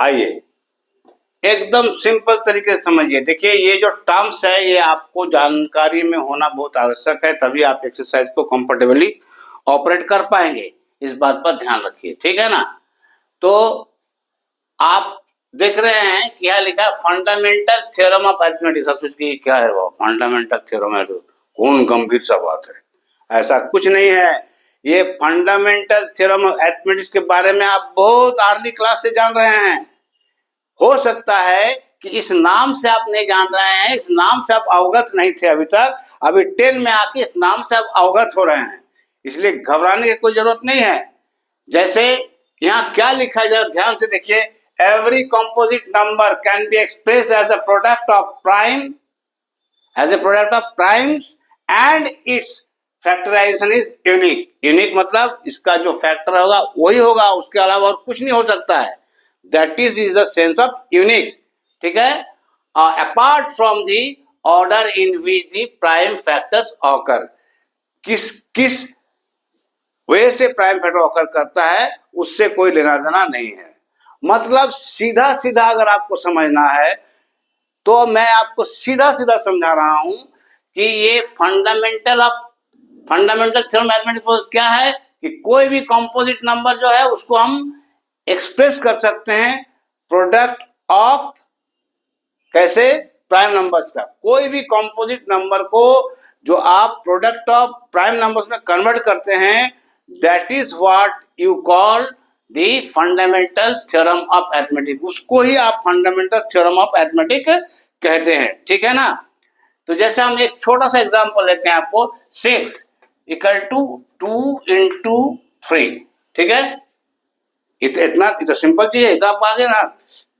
आइए एकदम सिंपल तरीके से समझिए। देखिए ये जो टर्म्स है ये आपको जानकारी में होना बहुत आवश्यक है, तभी आप एक्सरसाइज को कंफर्टेबली ऑपरेट कर पाएंगे। इस बात पर ध्यान रखिए, ठीक है ना। तो आप देख रहे हैं कि यहाँ लिखा है फंडामेंटल थ्योरम ऑफ अरिथमेटिक। सब सोच के क्या है वो फंडामेंटल थ्योरम है, कौन गंभीर सा बात है, ऐसा कुछ नहीं है। ये फंडामेंटल थ्योरम ऑफ अरिथमेटिक्स के बारे में आप बहुत अर्ली क्लास से जान रहे हैं। हो सकता है कि इस नाम से आप नहीं जान रहे हैं, इस नाम से आप अवगत नहीं थे अभी तक, अभी 10 में आके इस नाम से आप अवगत हो रहे हैं, इसलिए घबराने की कोई जरूरत नहीं है। जैसे यहाँ क्या लिखा है जरा ध्यान से देखिए, every composite number can be express as a product of prime, as a product of primes and its factorisation is unique. Unique मतलब इसका जो फैक्टर होगा वही होगा, उसके अलावा और कुछ नहीं हो सकता है। That is the sense of unique, ठीक है। Apart from the order in which the prime factors occur, किस किस वे से प्राइम फैक्टर ऑकर करता है उससे कोई लेना देना नहीं है। मतलब सीधा सीधा अगर आपको समझना है तो मैं आपको सीधा सीधा समझा रहा हूं कि ये फंडामेंटल थ्योरम मैथमेटिक्स क्या है कि कोई भी कंपोजिट नंबर जो है उसको हम एक्सप्रेस कर सकते हैं प्रोडक्ट ऑफ, कैसे, प्राइम नंबर्स का। कोई भी कंपोजिट नंबर को जो आप प्रोडक्ट ऑफ प्राइम नंबर्स में कन्वर्ट करते हैं, that is what you call the fundamental theorem of arithmetic. उसको ही आप फंडामेंटल थ्योरम ऑफ अरिथमेटिक कहते हैं, ठीक है ना। तो जैसे हम एक छोटा सा एग्जांपल लेते हैं आपको, 6 इक्वल टू 2 इंटू 3, ठीक है। इतना सिंपल चीज है, तो आप आगे ना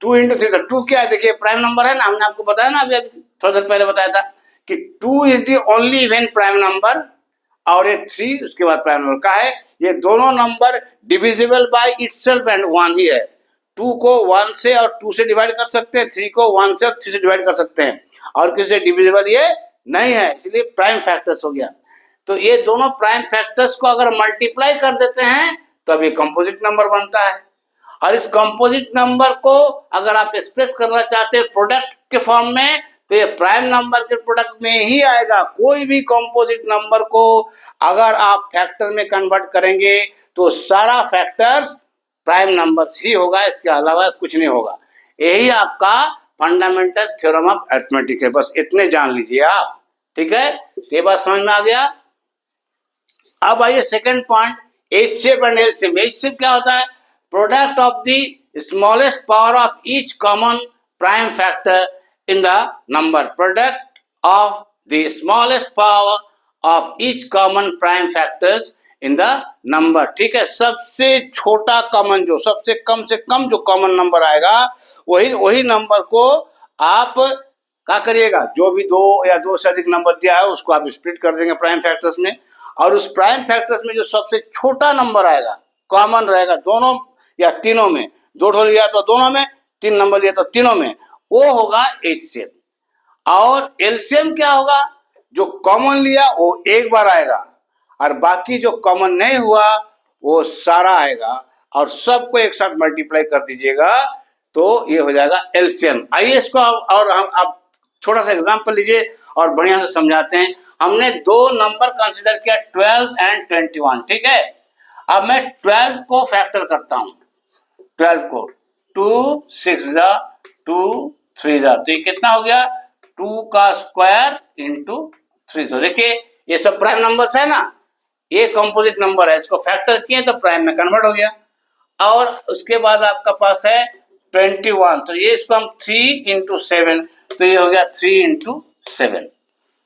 2 इंटू 3, तो 2 क्या है, देखिए प्राइम नंबर है ना, हमने आपको बताया ना अभी थोड़ी देर पहले बताया था कि 2 is the only even prime number, और ये 3 उसके बाद प्राइम नंबर का है। ये दोनों number divisible by itself and 1 ही है। 2 को 1 से और 2 से डिवाइड कर सकते हैं, 3 को 1 से और 3 से डिवाइड कर सकते हैं, और किसी से डिविजिबल ये नहीं है, इसलिए प्राइम फैक्टर्स हो गया। तो ये दोनों प्राइम फैक्टर्स को अगर मल्टीप्लाई कर देते हैं तब ये कंपोजिट नंबर बनता है। और इस कंपोजिट नंबर को अगर आप एक्सप्रेस करना चाहते हैं प्रोडक्ट के फॉर्म में, तो ये प्राइम नंबर के प्रोडक्ट में ही आएगा। कोई भी कंपोजिट नंबर को अगर आप फैक्टर में कन्वर्ट करेंगे तो सारा फैक्टर्स प्राइम नंबर्स ही होगा, इसके अलावा कुछ नहीं होगा। यही आपका फंडामेंटल थ्योरम ऑफ अरिथमेटिक है, बस इतने जान लीजिए आप, ठीक है। ये बात समझ में आ गया। अब आइए second point, HCF and LCM. HCF क्या होता है, product of the smallest power of each common prime factor in the number. Product of the smallest power of each common prime factors in the number, ठीक है। सबसे छोटा common, जो सबसे कम से कम जो कॉमन नंबर आएगा वही नंबर को आप क्या करिएगा, जो भी 2 या 2 से अधिक नंबर दिया है उसको आप स्प्लिट कर देंगे प्राइम फैक्टर्स में, और उस प्राइम फैक्टर्स में जो सबसे छोटा नंबर आएगा, कॉमन रहेगा दोनों या तीनों में, 2 लिया तो दोनों में, 3 नंबर लिया तो तीनों में, वो होगा एचसीएफ। और एलसीएम क्या होगा, जो कॉमन लिया वो एक बार आएगा और बाकी जो कॉमन नहीं हुआ वो सारा आएगा, और सबको एक साथ मल्टीप्लाई कर दीजिएगा तो ये हो जाएगा एलसीएम। आइए इसको और हम आप थोड़ा सा एग्जांपल लीजिए और बढ़िया से समझाते हैं। हमने 2 नंबर कंसीडर किया 12 एंड 21, ठीक है। अब मैं 12 को फैक्टर करता हूं, 12 को 2 6 जा 2 3 जा, तो ये कितना हो गया, 2 का स्क्वायर इंटू 3। तो देखिए ये सब प्राइम नंबर्स है ना, ये कंपोजिट नंबर है, इसको फैक्टर किए तो प्राइम में कन्वर्ट हो गया। और उसके बाद आपका पास है 21, तो ये इसको हम 3 इंटू 7, तो ये हो गया 3 इंटू 7,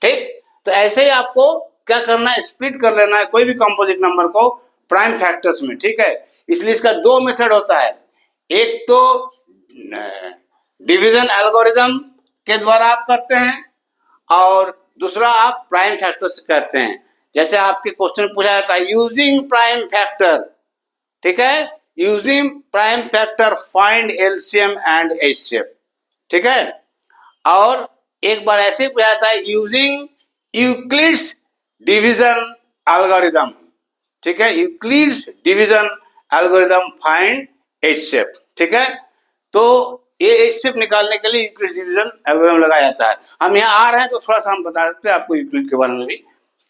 ठीक। तो ऐसे ही आपको क्या करना है, स्प्लिट कर लेना है कोई भी कंपोजिट नंबर को प्राइम फैक्टर्स में, ठीक है। इसलिए इसका 2 मेथड होता है, एक तो डिवीजन एल्गोरिथम के द्वारा आप करते हैं और दूसरा आप प्राइम फैक्टर्स करते हैं। जैसे आपके क्वेश्चन पूछा जाता है यूजिंग प्राइम फैक्टर, ठीक है, using prime factor find LCM and HCF, ठीक है। और एक बार ऐसे पूछा जाता है यूजिंग यूक्लिड्स डिवीजन एल्गोरिथम, ठीक है, Euclid's division algorithm find HCF, ठीक है। तो ये HCF निकालने के लिए यूक्लिड डिवीजन एल्गोरिथम लगाया जाता है। हम यहाँ आ रहे हैं तो थोड़ा सा हम बता सकते हैं आपको यूक्लिड के बारे में भी,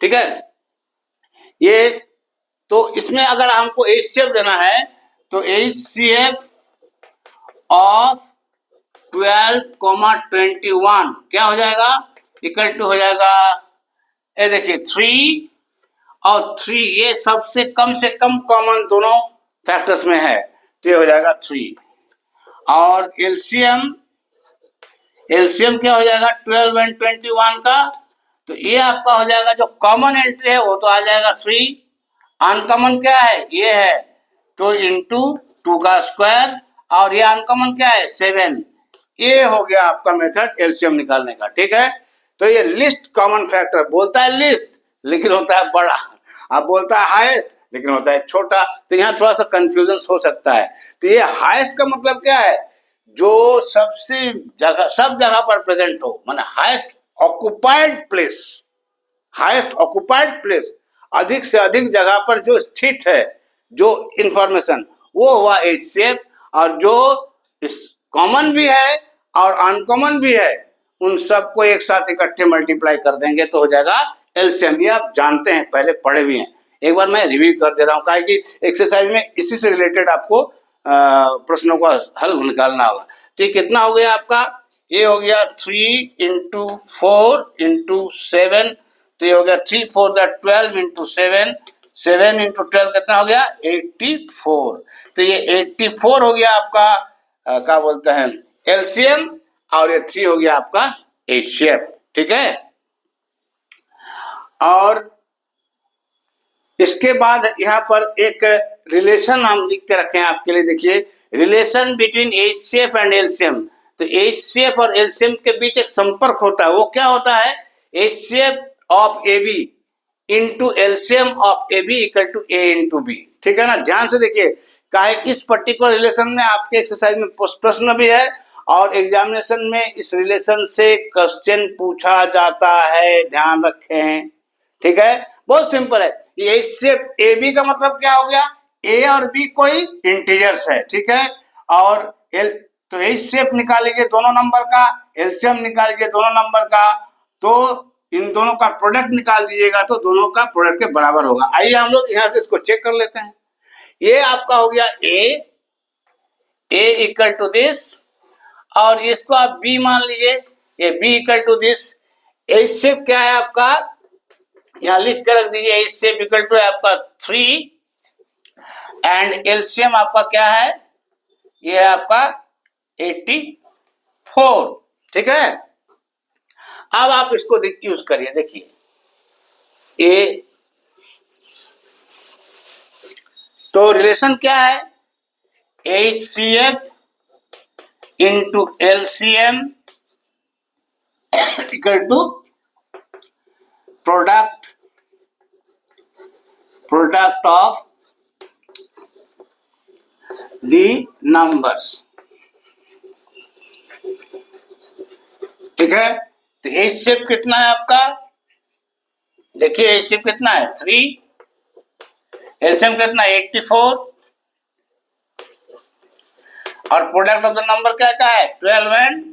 ठीक है। ये तो इसमें अगर हमको HCF लेना है तो HCF ऑफ 12,21 क्या हो जाएगा, इक्वल टू हो जाएगा, ये देखिए 3 और 3, ये सबसे कम से कम कॉमन दोनों फैक्टर्स में है, तो ये हो जाएगा 3। और एलसीएम क्या हो जाएगा 12 एंड 21 का, तो ये आपका हो जाएगा, जो कॉमन एंट्री है वो तो आ जाएगा 3, अनकॉमन क्या है ये है, तो इंटू 2 का स्क्वायर, और ये अनकॉमन क्या है 7। ये हो गया आपका मेथड एलसीएम निकालने का, ठीक है। तो ये लिस्ट कॉमन फैक्टर बोलता है लिस्ट, लेकिन होता है बड़ा, अब बोलता है हाईएस्ट, लेकिन होता है छोटा, तो यहाँ थोड़ा सा कंफ्यूजन हो सकता है। तो ये हाईएस्ट का मतलब क्या है, जो सबसे जगह सब जगह पर प्रेजेंट हो, माने हाईएस्ट ऑक्युपाइड प्लेस, अधिक से अधिक जगह पर जो स्थित है जो इंफॉर्मेशन, वो हुआ HCF। और जो कॉमन भी है और अनकॉमन भी है, उन सबको एक साथ इकट्ठे मल्टीप्लाई कर देंगे तो हो जाएगा एलसीएम। ये आप जानते हैं, पहले पढ़े भी हैं, एक बार मैं रिव्यू कर दे रहा हूँ, क्या कि एक्सरसाइज में इसी से रिलेटेड आपको प्रश्नों का हल निकालना होगा। तो ये कितना हो गया आपका, ये हो गया 3 इंटू 4 इंटू 7, तो ये हो गया 3 4 12 इंटू 7, 7 इंटू 12 कितना हो गया 84। तो ये 84 हो गया आपका क्या बोलते हैं एलसीएम, और ये 3 हो गया आपका HCF, ठीक है। और इसके बाद यहाँ पर एक रिलेशन हम लिख के रखे हैं आपके लिए, देखिए relation between HCF and LCM। तो HCF और LCM के बीच एक संपर्क होता है, वो क्या होता है, HCF of AB into LCM of AB equal to A into B, ठीक है ना। ध्यान से देखिए, काहे इस पर्टिकुलर रिलेशन में आपके एक्सरसाइज में प्रश्न भी है, और एग्जामिनेशन में इस रिलेशन से क्वेश्चन पूछा जाता है, ध्यान रखें, ठीक है। बहुत सिंपल है। ये HCF AB का मतलब क्या हो गया, A और B कोई इंटीजर्स है, ठीक है। और तो HCF निकालेंगे दोनों नंबर का, LCM निकालेंगे दोनों नंबर का, तो इन दोनों का प्रोडक्ट निकाल दीजिएगा तो दोनों का प्रोडक्ट के बराबर होगा। आइए हम लोग यहां से इसको चेक कर लेते हैं। ये आपका हो गया A इक्वल टू दिस, और इसको आप B मान लीजिए, ये B equal to this. HCF क्या है आपका, यहाँ लिख कर रख दीजिए, HCF इक्वल टू आपका 3, एंड LCM आपका क्या है, ये है आपका 84, ठीक है। अब आप इसको यूज करिए, देखिए ए, तो रिलेशन क्या है, HCF into LCM equal to product of the numbers, ठीक है। तो HCF कितना है आपका, देखिए HCF कितना है 3, LCM कितना 84, और प्रोडक्ट ऑफ द नंबर क्या है 12 एंड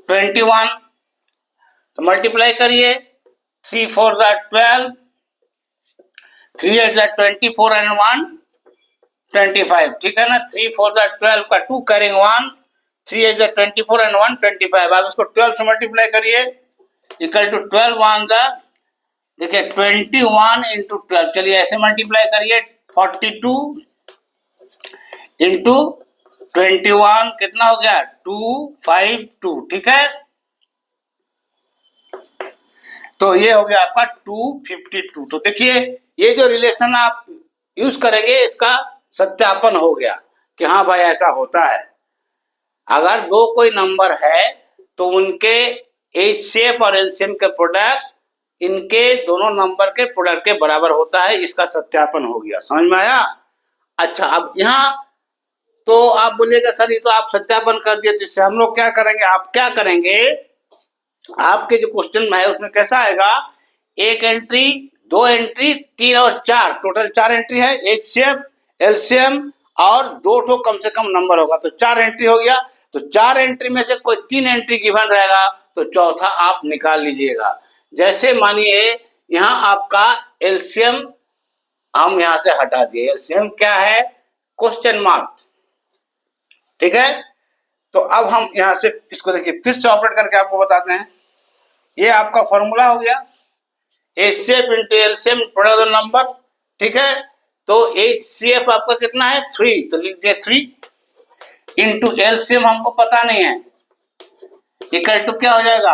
21। तो मल्टीप्लाई करिए, 3 4 12, 3 8 24 एंड 1 25, ठीक है ना। 3 4 12 का 2 करेंगे 1, 3 8 24 एंड 1 25। आप इसको 12 से मल्टीप्लाई करिए, इक्वल टू 12 1 देखिए 21 इंटू 12, चलिए ऐसे मल्टीप्लाई करिए, 42 इंटू 21 कितना हो गया 252, ठीक है। तो ये हो गया आपका 252। तो देखिए ये जो रिलेशन आप यूज करेंगे, इसका सत्यापन हो गया कि हाँ भाई ऐसा होता है। अगर दो कोई नंबर है तो उनके HCF और LCM के प्रोडक्ट इनके दोनों नंबर के प्रोडक्ट के बराबर होता है, इसका सत्यापन हो गया, समझ में आया। अच्छा, अब यहाँ तो आप बोलिएगा सर ये तो आप सत्यापन कर दिए, तो इससे हम लोग क्या करेंगे, आप क्या करेंगे, आपके जो क्वेश्चन है उसमें कैसा आएगा, एक एंट्री, दो एंट्री, 3 और 4, टोटल 4 एंट्री है, HCF LCM और 2 ठो कम से कम नंबर होगा, तो 4 एंट्री हो गया। तो 4 एंट्री में से कोई 3 एंट्री गिवन रहेगा तो चौथा आप निकाल लीजिएगा। जैसे मानिए यहाँ आपका एलसीएम हम यहाँ से हटा दिए, एलसीएम क्या है, क्वेश्चन मार्क, ठीक है। तो अब हम यहाँ से इसको देखिए फिर से ऑपरेट करके आपको बताते हैं। ये आपका फॉर्मूला हो गया HCF into LCM product number, ठीक है। तो एचसीएफ आपका कितना है 3, तो लिख दिया 3 इंटू एलसीएम हमको पता नहीं है, इक्वल टू क्या हो जाएगा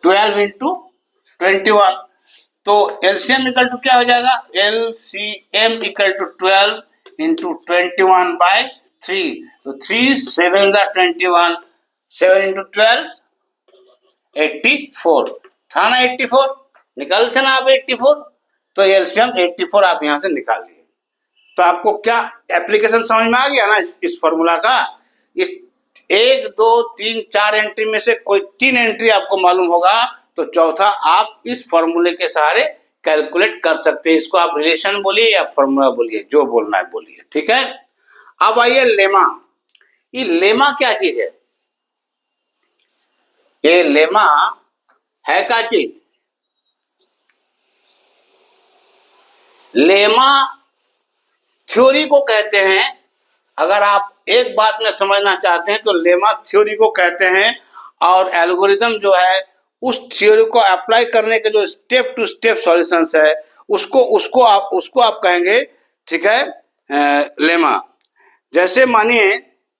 12 इंटू 21। तो एलसीएम इक्वल टू क्या हो जाएगा, एलसीएम इक्वल टू 12 इंटू 21 बाय 3। तो 3 7 21, 7 इंटू 12 84 था ना, 84 निकाल थे ना आप 84, तो एलसीएम 84 आप यहां से निकाल लिए। तो आपको क्या एप्लीकेशन समझ में आ गया ना इस फॉर्मूला का। इस 1 2 3 4 एंट्री में से कोई 3 एंट्री आपको मालूम होगा तो चौथा आप इस फॉर्मूले के सहारे कैलकुलेट कर सकते हैं। इसको आप रिलेशन बोलिए या फॉर्मूला बोलिए, जो बोलना है बोलिए, ठीक है। अब आइए लेमा। ये लेमा क्या चीज है, ये लेमा है क्या चीज, लेमा थ्योरी को कहते हैं। अगर आप एक बात में समझना चाहते हैं तो लेमा थ्योरी को कहते हैं, और एल्गोरिदम जो है उस थ्योरी को अप्लाई करने के जो स्टेप टू स्टेप सॉल्यूशंस है उसको आप कहेंगे, ठीक है, लेमा। जैसे मानिए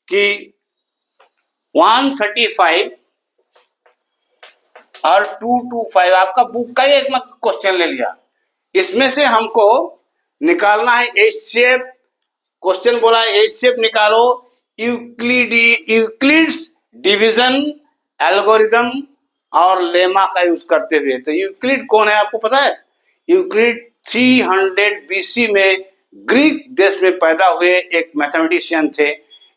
कि 135 और 225 आपका बुक का ही एक क्वेश्चन ले लिया, इसमें से हमको निकालना है एच-शेप। क्वेश्चन बोला है एच-शेप निकालो यूक्लिड्स डिवीजन एल्गोरिदम और लेमा का यूज करते हुए। तो यूक्लिड कौन है आपको पता है, यूक्लिड 300 बीसी में ग्रीक देश में पैदा हुए एक मैथमेटिशियन थे।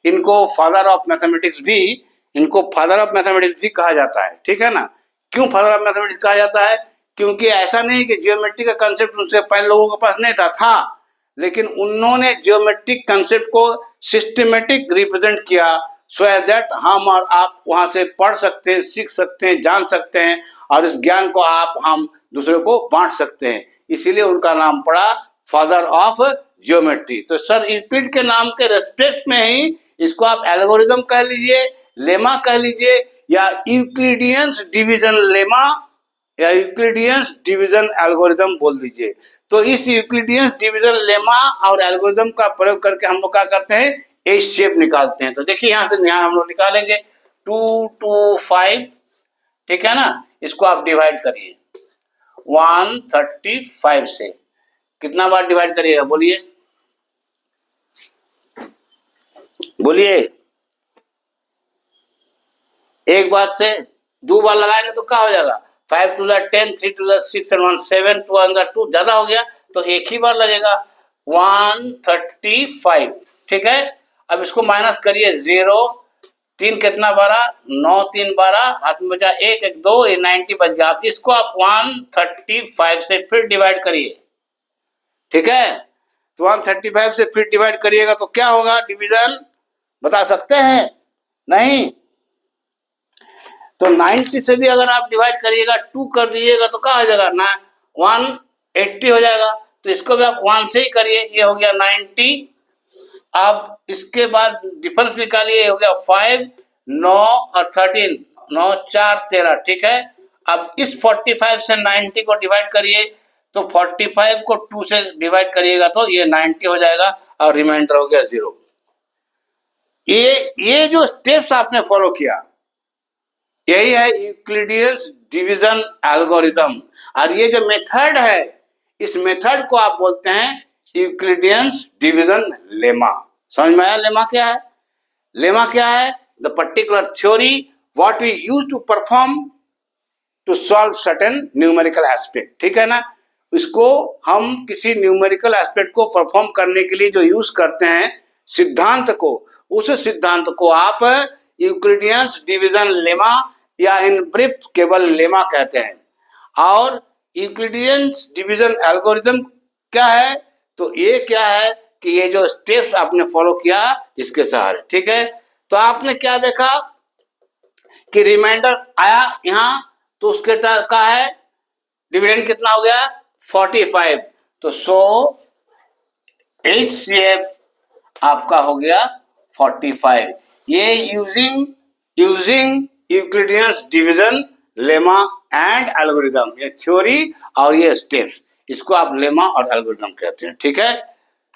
इनको फादर ऑफ मैथमेटिक्स भी कहा जाता है, ठीक है ना। क्यों फादर ऑफ मैथमेटिक्स कहा जाता है, क्योंकि ऐसा नहीं कि ज्योमेट्री का कंसेप्ट उनसे पहले लोगों के पास नहीं था, लेकिन उन्होंने ज्योमेट्रिक कंसेप्ट को सिस्टमेटिक रिप्रेजेंट किया सो दैट हम और आप वहां से पढ़ सकते हैं, सीख सकते हैं, जान सकते हैं, और इस ज्ञान को हम दूसरे को बांट सकते हैं। इसीलिए उनका नाम पड़ा फादर ऑफ ज्योमेट्री। तो सर यूक्लिड के नाम के रेस्पेक्ट में ही इसको आप एल्गोरिदम कह लीजिए, लेमा कह लीजिए, या यूक्लिडियंस डिवीजन लेमा या यूक्लिडियंस डिवीजन एल्गोरिदम बोल दीजिए। तो इस यूक्लिडियंस डिवीजन लेमा और एल्गोरिदम का प्रयोग करके हम लोग क्या करते हैं, एच शेप निकालते हैं। तो देखिए यहां से हम लोग निकालेंगे 2 2 5, ठीक है ना। इसको आप डिवाइड करिए 135 से, कितना बार डिवाइड करिएगा बोलिए बोलिए, एक बार से 2 बार लगाएंगे तो क्या हो जाएगा, 5 2 10, 3 2 6 and 1 7, 2 2 ज्यादा हो गया तो एक ही बार लगेगा 135, ठीक है। अब इसको माइनस करिए 0 3 कितना 12, 9 3 12, हाथ में बचा 1 1 2, ये 90 बच गया। अब इसको आप 135 से फिर डिवाइड करिए, ठीक है। तो 135 से फिर डिवाइड करिएगा तो क्या होगा, डिवीजन बता सकते हैं, नहीं। तो 90 से भी अगर आप डिवाइड करिएगा 2 कर दीजिएगा तो क्या हो जाएगा ना 180 हो जाएगा। तो इसको भी आप 1 से ही करिए, ये हो गया 90। अब इसके बाद डिफरेंस निकालिए, हो गया 5 9 और 13, 9 4 13, ठीक है। अब इस 45 से 90 को डिवाइड करिए, तो 45 को 2 से डिवाइड करिएगा तो ये 90 हो जाएगा और रिमाइंडर हो गया 0। ये जो स्टेप्स आपने फॉलो किया यही है यूक्लिडियंस डिवीजन एल्गोरिदम, और ये जो मेथड है इस मेथड को आप बोलते हैं यूक्लिडियंस डिवीजन लेमा। समझ में आया लेमा क्या है, लेमा क्या है, the particular theory what we use to perform to solve certain numerical aspect, ठीक है ना। इसको हम किसी न्यूमेरिकल एस्पेक्ट को परफॉर्म करने के लिए जो यूज करते हैं सिद्धांत को, उस सिद्धांत को आप यूक्लिडियंस डिवीजन लेमा या इन ब्रीफ केवल लेमा कहते हैं। और यूक्लिडियंस डिवीजन एल्गोरिदम क्या है, तो ये क्या है कि ये जो स्टेप्स आपने फॉलो किया जिसके सहारे, ठीक है। तो आपने क्या देखा कि रिमाइंडर आया यहाँ, तो उसके का है डिविडेंड कितना हो गया 45, तो 8CF आपका हो गया 45। ये using Euclidean division lemma and algorithm, ये थ्योरी और ये स्टेप्स, इसको आप लेमा और एल्गोरिदम कहते हैं, ठीक है।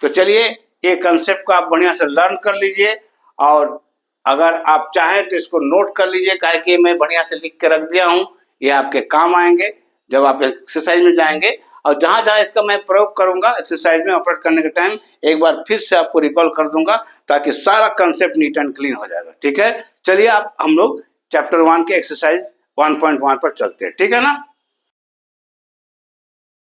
तो चलिए ये कंसेप्ट को आप बढ़िया से लर्न कर लीजिए, और अगर आप चाहें तो इसको नोट कर लीजिए, काहे कि मैं बढ़िया से लिख के रख दिया हूं, ये आपके काम आएंगे जब आप एक्सरसाइज में जाएंगे। और जहां जहां इसका मैं प्रयोग करूंगा एक्सरसाइज में ऑपरेट करने के टाइम, एक बार फिर से आपको रिकॉल कर दूंगा, ताकि सारा कंसेप्ट नीट एंड क्लीन हो जाएगा, ठीक है। चलिए आप हम लोग चैप्टर 1 के एक्सरसाइज 1.1 पर चलते हैं, ठीक है ना।